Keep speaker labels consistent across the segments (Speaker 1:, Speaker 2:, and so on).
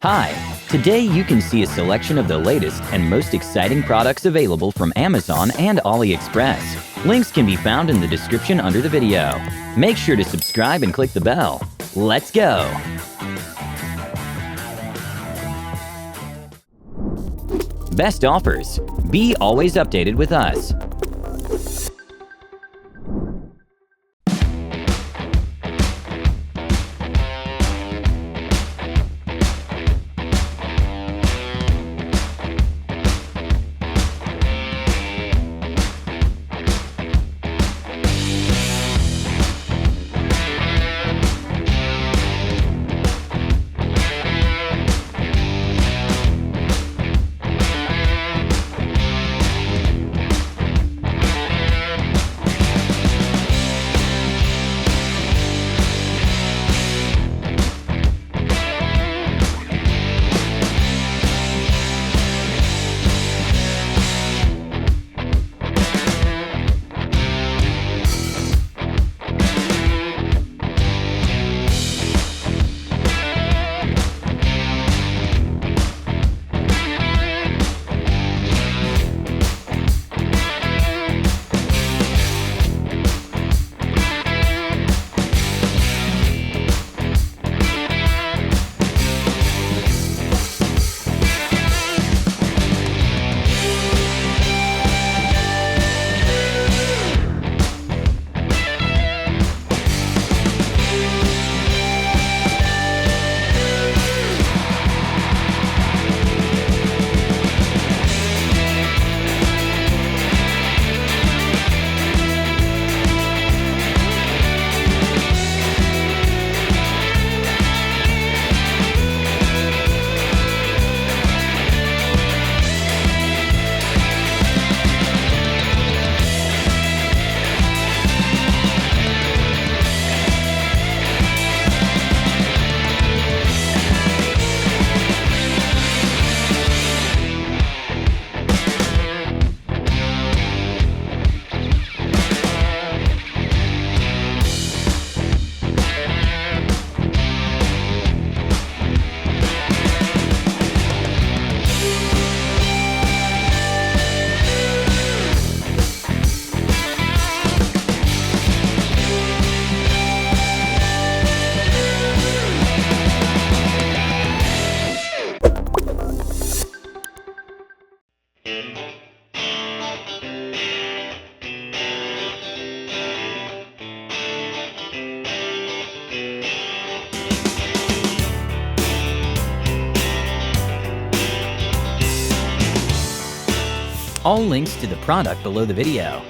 Speaker 1: Hi, today you can see a selection of the latest and most exciting products available from Amazon and Aliexpress. Links can be found in the description under the video. Make sure to subscribe and click the bell. Let's go! Best offers. Be always updated with us. All links to the product below the video.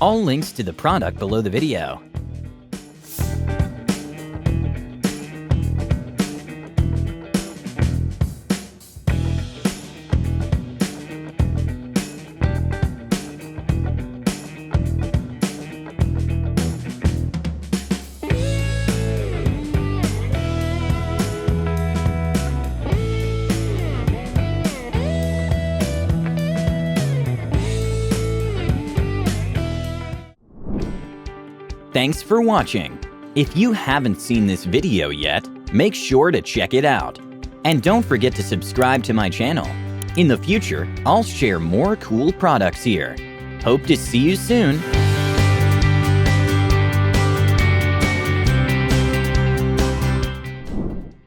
Speaker 1: all links to the product below the video. Thanks for watching. If you haven't seen this video yet, make sure to check it out. And don't forget to subscribe to my channel. In the future, I'll share more cool products here. Hope to see you soon.